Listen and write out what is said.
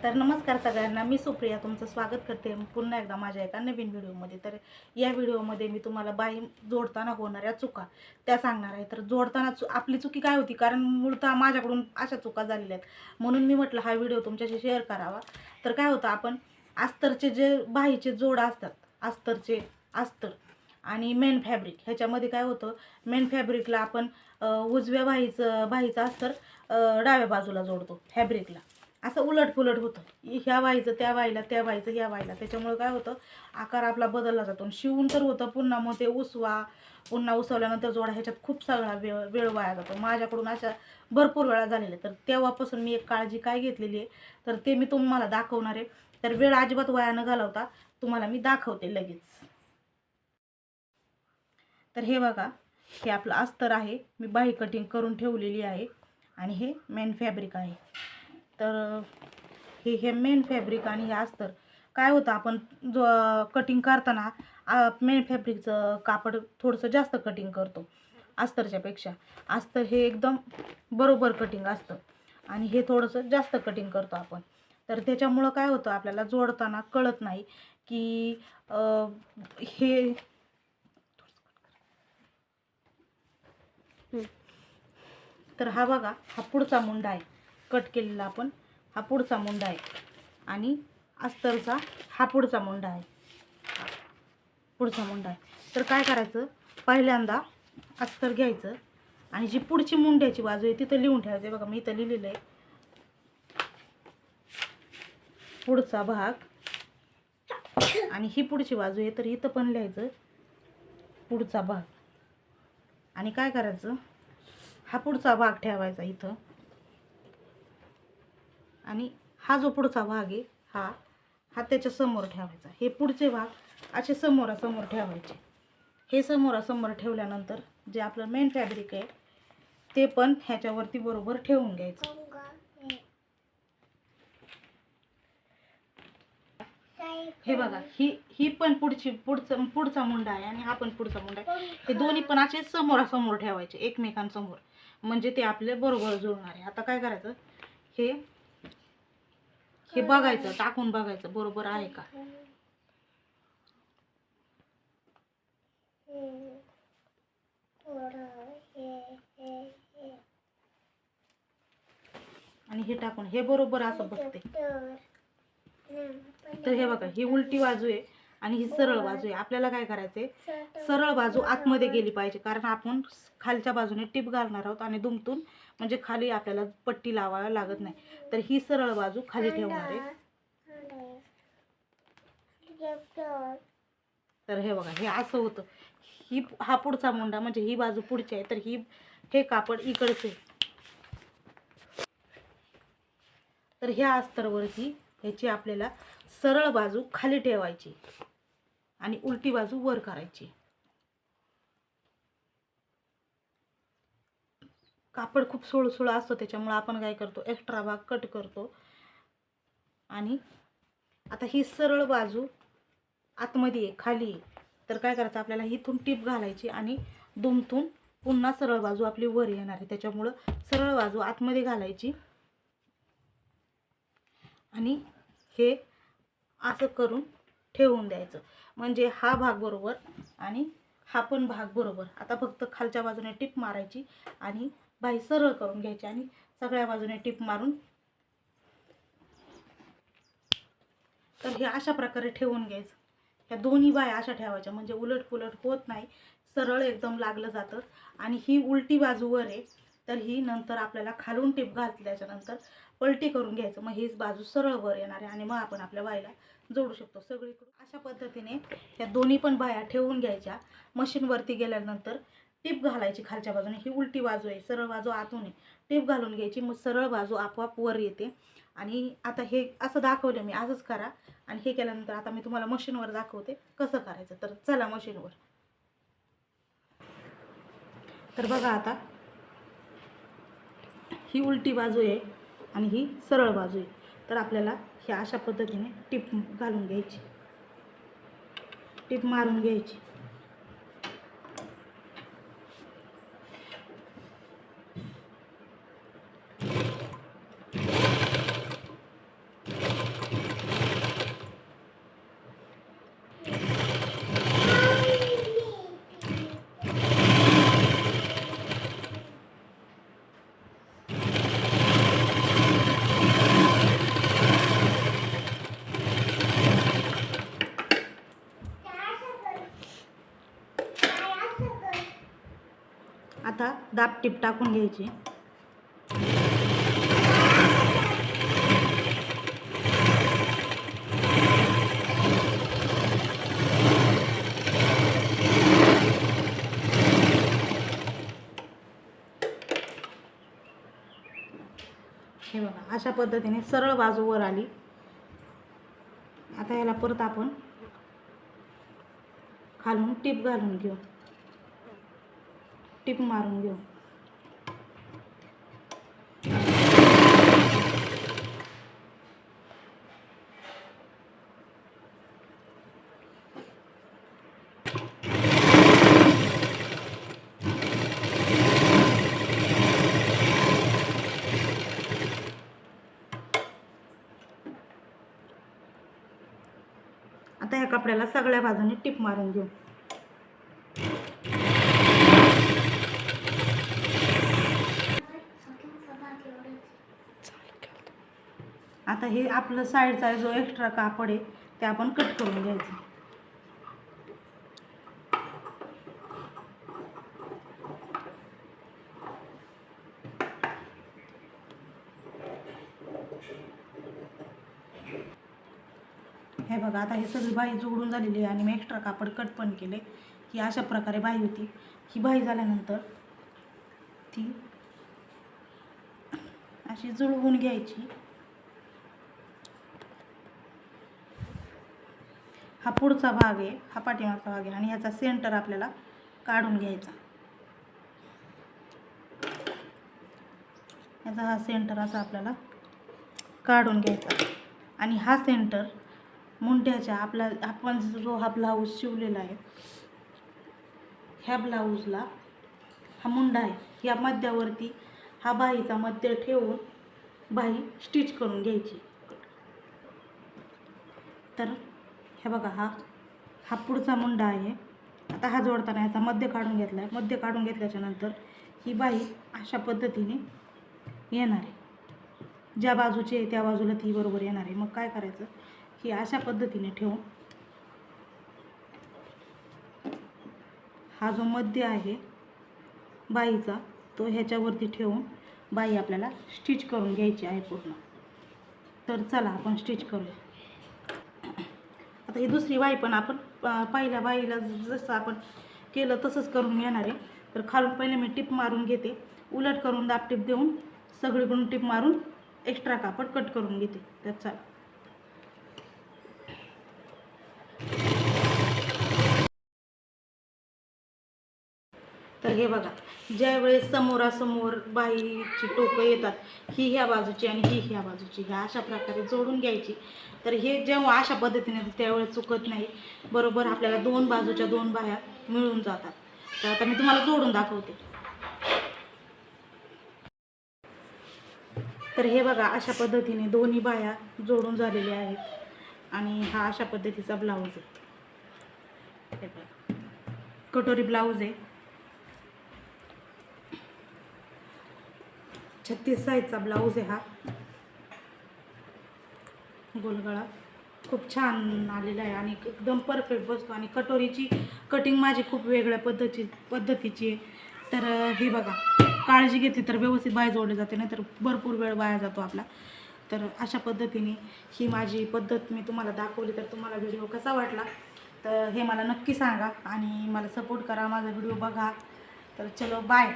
तर नमस्कार सगळ्यांना, मी सुप्रिया तुमचं स्वागत करते पुन्हा एकदा माझ्या एका नवीन व्हिडिओमध्ये। तर या व्हिडिओमध्ये मी तुम्हाला बाही जोडताना होणाऱ्या चुका त्या सांगणार आहे। तर जोडताना आपली चुकी काय होती, कारण मूळतः माझ्याकडून अशा चुका झालेल्या आहेत, म्हणून मी म्हटलं हा व्हिडिओ तुमच्याशी शेअर करावा। तर काय होतं, आपण अस्तरचे जे बाहीचे जोड असतात, अस्तर आणि मेन फॅब्रिक, ह्याच्यामध्ये काय होतं, मेन फॅब्रिकला आपण उजव्या बाहीचं अस्तर डाव्या बाजूला जोडतो फॅब्रिकला, असं उलट पुलट होतं, ह्या वाईचं त्या वाईला, त्या वाईचं ह्या वाईला। त्याच्यामुळे काय होतं, आकार आपला बदलला जातो, शिवून तर होतं, पुन्हा मग ते पुन्हा उसवल्यानंतर जोडा, ह्याच्यात खूप सगळा वेळ वाया जातो। माझ्याकडून अशा भरपूर वेळा झालेल्या। तर तेव्हापासून मी एक काळजी काय घेतलेली आहे, तर ते मी तुम्हाला दाखवणार आहे। तर वेळ अजिबात वाया न घालवता तुम्हाला मी दाखवते लगेच। तर हे बघा, हे आपलं अस्तर आहे, मी बाही कटिंग करून ठेवलेली आहे, आणि हे मेन फॅब्रिक आहे। तर हे मेन फॅब्रिक आणि हे अस्तर काय होतं, आपण जो कटिंग करताना मेन फॅब्रिकचं कापड थोडंसं जास्त कटिंग करतो अस्तरच्या पेक्षा। अस्तर हे एकदम बरोबर कटिंग असतं, आणि हे थोडंसं जास्त कटिंग करतो आपण। तर त्याच्यामुळं काय होतं, आपल्याला जोडताना कळत नाही की हे तर हा बघा, हा पुढचा मुंडा आहे, कट केलेला आपण, हा पुढचा मुंडा आहे, आणि अस्तरचा हा पुढचा मुंडा आहे, तर काय करायचं, पहिल्यांदा अस्तर घ्यायचं, आणि जी पुढची मुंड्याची बाजू आहे तिथं लिहून ठेवायचं। बघा, मी इथं लिहिलेलं आहे, पुढचा भाग, आणि ही पुढची बाजू आहे, तर इथं पण लिहायचं पुढचा भाग। आणि काय करायचं, हा पुढचा भाग ठेवायचा इथं, आणि हा जो पुढचा भाग आहे हा त्याच्या समोर ठेवायचा। हे पुढचे भाग असे समोरासमोर ठेवायचे। हे समोरासमोर ठेवल्यानंतर जे आपलं मेन फॅब्रिक आहे ते पण ह्याच्यावरती बरोबर ठेवून घ्यायचं। हे बघा, ही पण पुढचा मुंडा आहे, आणि हा पण पुढचा मुंडा आहे, हे दोन्ही पण असे समोरासमोर ठेवायचे एकमेकांसमोर, म्हणजे ते आपले बरोबर जुळणार आहे। आता काय करायचं, हे बघायचं, टाकून बघायचं बरोबर आहे का। आणि हे टाकून हे बरोबर असं बघते। तर हे बघा, ही उलटी बाजू आहे आणि ही सरळ बाजू आहे। आपल्याला काय करायचंय, सरळ बाजू आतमध्ये गेली पाहिजे, कारण आपण खालच्या बाजूने टिप घालणार आहोत, आणि दुमतून म्हणजे खाली आपल्याला पट्टी लावायला लागत नाही। तर ही सरळ बाजू खाली ठेवणार आहे। तर हे बघा, हे असं होतं, हा पुढचा मुंडा, म्हणजे ही बाजू पुढची आहे, तर हे कापड इकडचे, तर ह्या अस्तरवरती ह्याची आपल्याला सरळ बाजू खाली ठेवायची आणि उलटी बाजू वर करायची। कापड खूप सुळसुळ असतो, त्याच्यामुळे आपण काय करतो, एक्स्ट्रा भाग कट करतो। आणि आता ही सरळ बाजू आतमध्ये आहे, खाली आहे, तर काय करायचं, आपल्याला इथून टिप घालायची, आणि दुमतून पुन्हा सरळ बाजू आपली वर येणार आहे। त्याच्यामुळं सरळ बाजू आतमध्ये घालायची, आणि हे असं करून ठेवून द्यायचं, म्हणजे हा भाग बरोबर आणि हा पण भाग बरोबर। आता फक्त खालच्या बाजूने टिप मारायची, आणि बाही सरळ करून घ्यायची, आणि सगळ्या बाजूने टिप मारून, तर हे अशा प्रकारे ठेवून घ्यायचं। ह्या दोन्ही बाह्या अशा ठेवायच्या, म्हणजे उलट पुलट होत नाही, सरळ एकदम लागलं जातं। आणि ही उलटी बाजू वर आहे, तर ही नंतर आपल्याला खालून टिप घातल्याच्यानंतर पलटी करून घ्यायचं, मग हीच बाजू सरळ वर येणार आहे, आणि मग आपण आपल्या बाईला जोडू शकतो सगळीकडून। अशा पद्धतीने ह्या दोन्ही पण बाह्या ठेवून घ्यायच्या। मशीनवरती गेल्यानंतर टिप घालायची खालच्या बाजूने, ही उलटी बाजू आहे, सरळ बाजू आतून आहे, टिप घालून घ्यायची, मग सरळ बाजू आपोआप वर येते। आणि आता हे असं दाखवलं मी, असंच करा। आणि हे केल्यानंतर आता मी तुम्हाला मशीनवर दाखवते कसं करायचं, तर चला मशीनवर। तर बघा, आता ही उलटी बाजू आहे आणि ही सरळ बाजू आहे, तर आपल्याला ह्या अशा पद्धतीने टिप घालून घ्यायची, टिप मारून घ्यायची। दाबटीप टाकून घ्यायची. हे बघा अशा पद्धतीने सरळ बाजू वर आली. आता याला परत आपण खालून टीप घालून घेऊ, टीप मारून घेऊ. आता ह्या कपड्याला सगळ्या बाजूने टीप मारून घेऊ. आता हे आपलं साईडचा जो एक्स्ट्रा कापड आहे ते आपण कट करून घ्यायचं. हे बघा आता हे सगळी बाही जोडून झालेली आहे आणि मी एक्स्ट्रा कापड कट पण केले. ही अशा प्रकारे बाही होती. ही बाही झाल्यानंतर ती अशी जुळवून घ्यायची. हा पुढचा भाग आहे, हा पाठीमागचा भाग आहे आणि ह्याचा सेंटर आपल्याला काढून घ्यायचा. ह्याचा हा सेंटर असा आपल्याला काढून घ्यायचा आणि हा सेंटर मुंड्याच्या आपण जो हा ब्लाऊज शिवलेला आहे ह्या ब्लाऊजला हा मुंडा आहे या मध्यावरती हा बाहीचा मध्य ठेवून बाही स्टिच करून घ्यायची. तर हे बघा हा पुढचा मुंडा आहे. आता हा जोडताना ह्याचा मध्य काढून घेतला आहे. मध्य काढून घेतल्याच्या नंतर ही बाही अशा पद्धतीने येणार आहे. ज्या बाजूची आहे त्या बाजूला ती बरोबर येणार आहे. मग काय करायचं की अशा पद्धतीने ठेवून हा जो मध्य आहे बाहीचा तो ह्याच्यावरती ठेवून बाही आपल्याला स्टिच करून घ्यायची आहे पूर्ण. तर चला आपण स्टिच करूया. आता ही दुसरी बाही पण आपण पहिल्या बाहीला जसं आपण केलं तसंच करून घेणार आहे. तर खालून पहिले मी टिप मारून घेते, उलट करून दाबटीप देऊन सगळीकडून टिप मारून एक्स्ट्रा कापड कट करून घेते. तर चला. तर हे बघा ज्यावेळेस समोरासमोर बाहीची टोकं येतात, ही ह्या बाजूची आणि ही ह्या बाजूची, ह्या अशा प्रकारे जोडून घ्यायची. तर हे जेव्हा अशा पद्धतीने त्यावेळेस चुकत नाही, बरोबर आपल्याला दोन बाजूच्या दोन बाह्या मिळून जातात. तर आता मी तुम्हाला जोडून दाखवते. तर हे बघा अशा पद्धतीने दोन्ही बाह्या जोडून झालेल्या आहेत आणि हा अशा पद्धतीचा ब्लाऊज आहे. हे बघा कटोरी ब्लाऊज आहे. 36 साईजचा ब्लाऊज आहे हा. गोलगळा खूप छान आलेला आहे आणि एकदम परफेक्ट बसतो आणि कटोरीची कटिंग माझी खूप वेगळ्या पद्धतीची आहे. तर हे बघा काळजी घेतली तर व्यवस्थित बाय जोडली जाते, नाही तर भरपूर वेळ वाया जातो आपला. तर अशा पद्धतीने ही माझी पद्धत मी तुम्हाला दाखवली. तर तुम्हाला व्हिडिओ कसा वाटला तर हे मला नक्की सांगा आणि मला सपोर्ट करा, माझा व्हिडिओ बघा. तर चलो बाय.